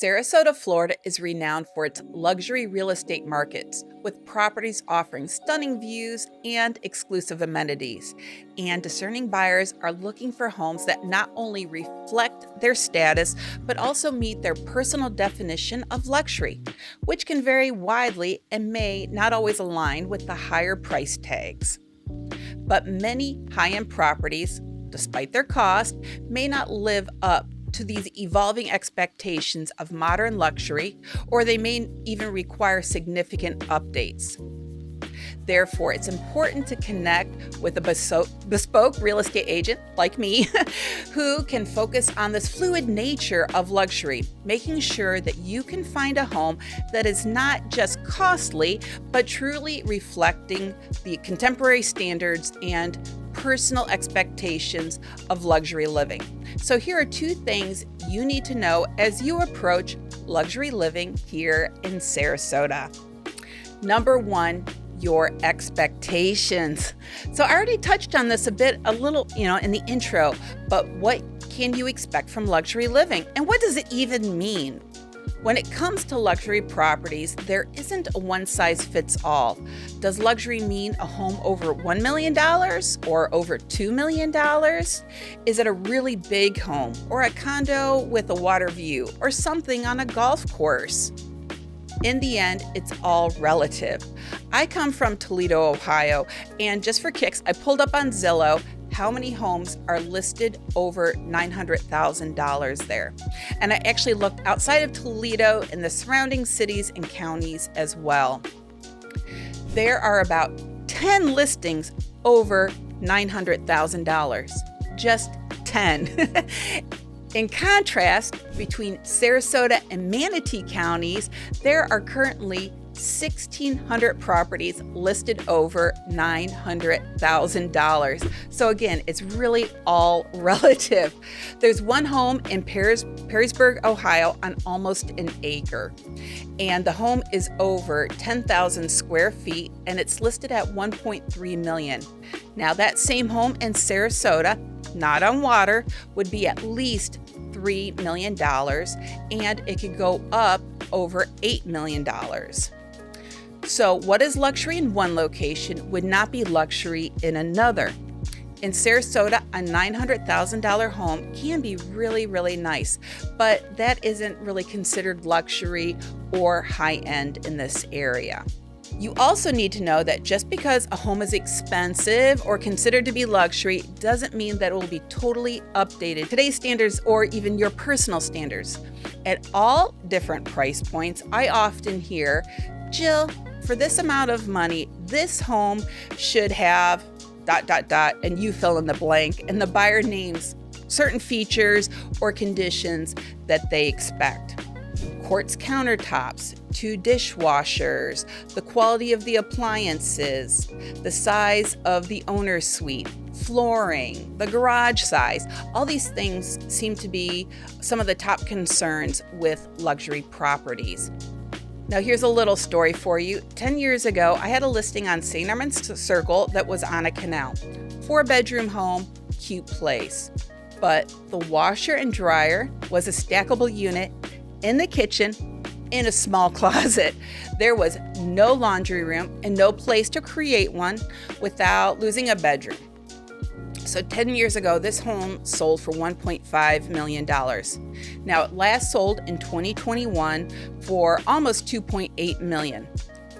Sarasota, Florida is renowned for its luxury real estate markets, with properties offering stunning views and exclusive amenities. And discerning buyers are looking for homes that not only reflect their status, but also meet their personal definition of luxury, which can vary widely and may not always align with the higher price tags. But many high-end properties, despite their cost, may not live up to these evolving expectations of modern luxury, or they may even require significant updates. Therefore, it's important to connect with a bespoke real estate agent like me who can focus on this fluid nature of luxury, making sure that you can find a home that is not just costly, but truly reflecting the contemporary standards and personal expectations of luxury living. So here are two things you need to know as you approach luxury living here in Sarasota. Number one, your expectations. So I already touched on this a little, in the intro, but what can you expect from luxury living? And what does it even mean? When it comes to luxury properties, there isn't a one-size-fits-all. Does luxury mean a home over $1 million or over $2 million? Is it a really big home or a condo with a water view or something on a golf course? In the end, it's all relative. I come from Toledo, Ohio, and just for kicks, I pulled up on Zillow how many homes are listed over $900,000 there. And I actually looked outside of Toledo in the surrounding cities and counties as well. There are about 10 listings over $900,000, just 10. In contrast, between Sarasota and Manatee counties, there are currently 1,600 properties listed over $900,000. So again, it's really all relative. There's one home in Perrysburg, Ohio on almost an acre. And the home is over 10,000 square feet and it's listed at $1.3 million. Now that same home in Sarasota, not on water, would be at least $3 million and it could go up over $8 million. So what is luxury in one location would not be luxury in another. In Sarasota, a $900,000 home can be really, really nice, but that isn't really considered luxury or high-end in this area. You also need to know that just because a home is expensive or considered to be luxury doesn't mean that it will be totally updated to today's standards or even your personal standards. At all different price points, I often hear, Jill, for this amount of money, this home should have ... and you fill in the blank, and the buyer names certain features or conditions that they expect. Quartz countertops, 2 dishwashers, the quality of the appliances, the size of the owner's suite, flooring, the garage size. All these things seem to be some of the top concerns with luxury properties. Now here's a little story for you. 10 years ago, I had a listing on St. Armand's Circle that was on a canal. 4-bedroom home, cute place. But the washer and dryer was a stackable unit in the kitchen in a small closet. There was no laundry room and no place to create one without losing a bedroom. So 10 years ago, this home sold for $1.5 million. Now it last sold in 2021 for almost $2.8 million,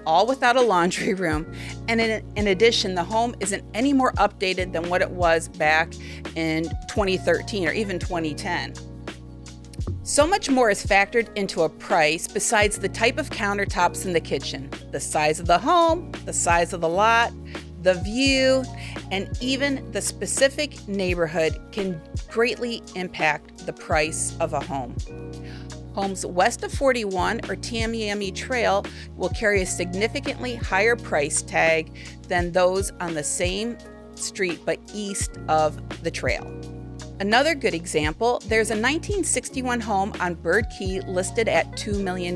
all without a laundry room. And in addition, the home isn't any more updated than what it was back in 2013 or even 2010. So much more is factored into a price besides the type of countertops in the kitchen, the size of the home, the size of the lot, the view, and even the specific neighborhood can greatly impact the price of a home. Homes west of 41 or Tamiami Trail will carry a significantly higher price tag than those on the same street but east of the trail. Another good example, there's a 1961 home on Bird Key listed at $2 million.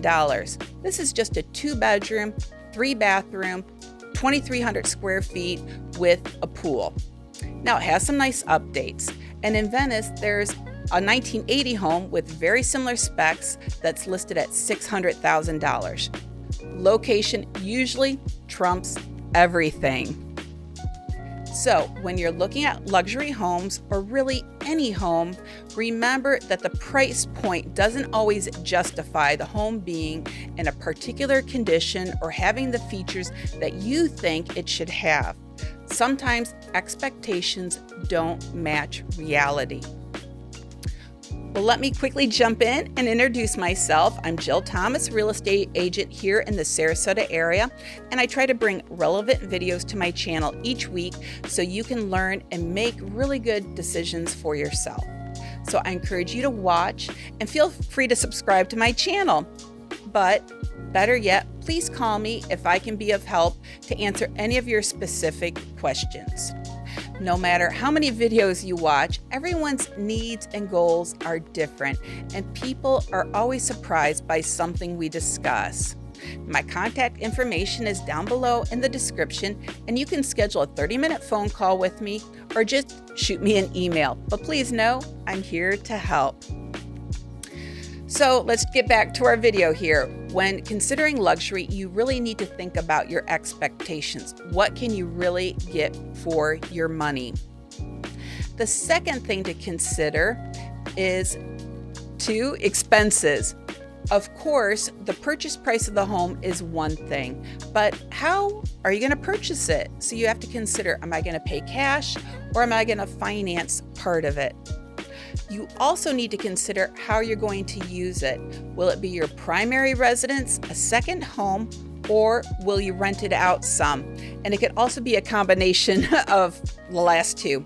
This is just a 2-bedroom, 3-bathroom, 2,300 square feet with a pool. Now it has some nice updates. And in Venice, there's a 1980 home with very similar specs that's listed at $600,000. Location usually trumps everything. So when you're looking at luxury homes, or really any home, remember that the price point doesn't always justify the home being in a particular condition or having the features that you think it should have. Sometimes expectations don't match reality. Well, let me quickly jump in and introduce myself. I'm Jill Thomas, real estate agent here in the Sarasota area, and I try to bring relevant videos to my channel each week so you can learn and make really good decisions for yourself. So I encourage you to watch and feel free to subscribe to my channel. But better yet, please call me if I can be of help to answer any of your specific questions. No matter how many videos you watch, everyone's needs and goals are different, and people are always surprised by something we discuss. My contact information is down below in the description, and you can schedule a 30-minute phone call with me or just shoot me an email. But please know I'm here to help. So let's get back to our video here. When considering luxury, you really need to think about your expectations. What can you really get for your money? The second thing to consider is expenses. Of course, the purchase price of the home is one thing, but how are you going to purchase it? So you have to consider, am I going to pay cash or am I going to finance part of it? You also need to consider how you're going to use it. Will it be your primary residence, a second home, or will you rent it out some? And it could also be a combination of the last two.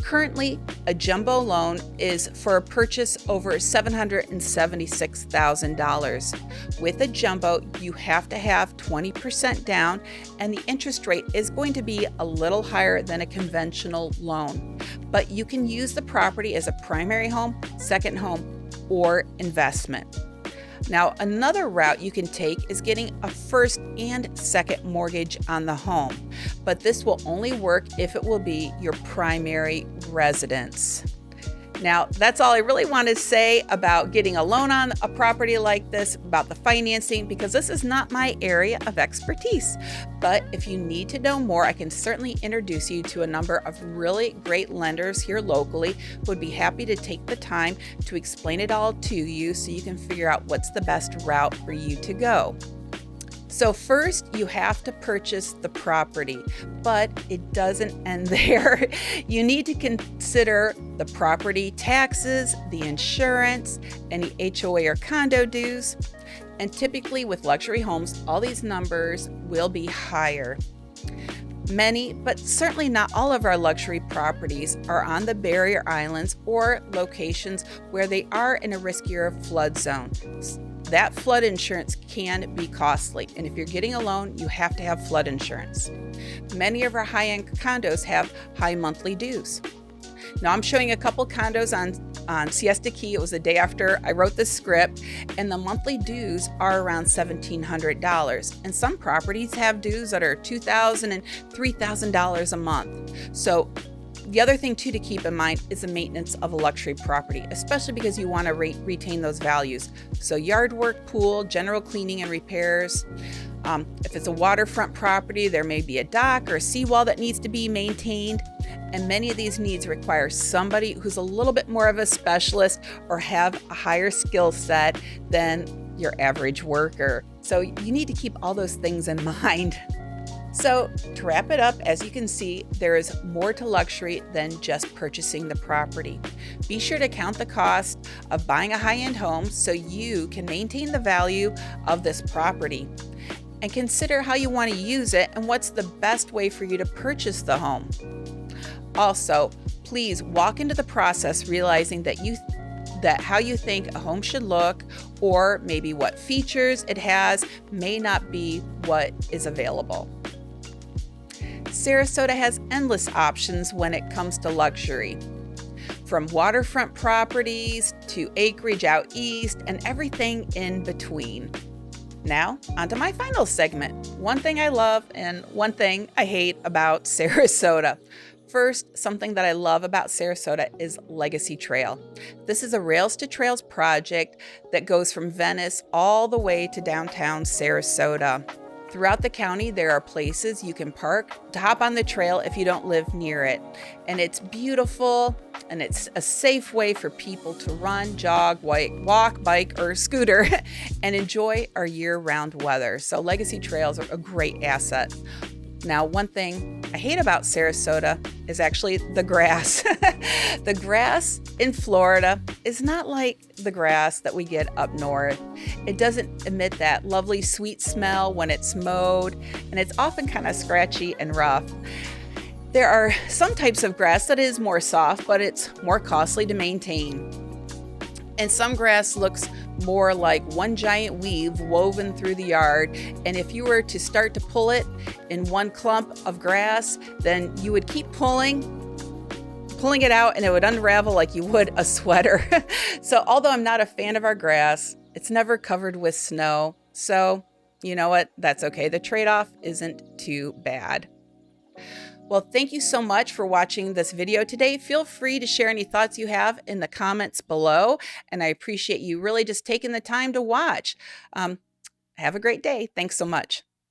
Currently, a jumbo loan is for a purchase over $776,000. With a jumbo, you have to have 20% down, and the interest rate is going to be a little higher than a conventional loan. But you can use the property as a primary home, second home, or investment. Now, another route you can take is getting a first and second mortgage on the home, but this will only work if it will be your primary residence. Now, that's all I really want to say about getting a loan on a property like this, about the financing, because this is not my area of expertise. But if you need to know more, I can certainly introduce you to a number of really great lenders here locally who would be happy to take the time to explain it all to you so you can figure out what's the best route for you to go. So first, you have to purchase the property, but it doesn't end there. You need to consider the property taxes, the insurance, any HOA or condo dues. And typically with luxury homes, all these numbers will be higher. Many, but certainly not all of our luxury properties are on the barrier islands or locations where they are in a riskier flood zone. That flood insurance can be costly, and if you're getting a loan, you have to have flood insurance. Many of our high-end condos have high monthly dues. Now, I'm showing a couple condos on Siesta Key. It was the day after I wrote this script, and the monthly dues are around $1,700. And some properties have dues that are $2,000 and $3,000 a month. So the other thing too to keep in mind is the maintenance of a luxury property, especially because you want to retain those values. So yard work, pool, general cleaning and repairs. If it's a waterfront property, there may be a dock or a seawall that needs to be maintained. And many of these needs require somebody who's a little bit more of a specialist or have a higher skill set than your average worker. So you need to keep all those things in mind. So to wrap it up, as you can see, there is more to luxury than just purchasing the property. Be sure to count the cost of buying a high-end home so you can maintain the value of this property. And consider how you want to use it and what's the best way for you to purchase the home. Also, please walk into the process realizing that how you think a home should look, or maybe what features it has, may not be what is available. Sarasota has endless options when it comes to luxury, from waterfront properties to acreage out east and everything in between. Now, onto my final segment. One thing I love and one thing I hate about Sarasota. First, something that I love about Sarasota is Legacy Trail. This is a Rails to Trails project that goes from Venice all the way to downtown Sarasota. Throughout the county, there are places you can park to hop on the trail if you don't live near it. And it's beautiful, and it's a safe way for people to run, jog, walk, bike, or scooter and enjoy our year-round weather. So Legacy Trails are a great asset. Now, one thing I hate about Sarasota is actually the grass. The grass in Florida is not like the grass that we get up north. It doesn't emit that lovely sweet smell when it's mowed, and it's often kind of scratchy and rough. There are some types of grass that is more soft, but it's more costly to maintain. And some grass looks more like one giant weave woven through the yard. And if you were to start to pull it in one clump of grass, then you would keep pulling it out, and it would unravel like you would a sweater. So although I'm not a fan of our grass, it's never covered with snow. So you know what? That's okay. The trade-off isn't too bad. Well, thank you so much for watching this video today. Feel free to share any thoughts you have in the comments below, and I appreciate you really just taking the time to watch. Have a great day. Thanks so much.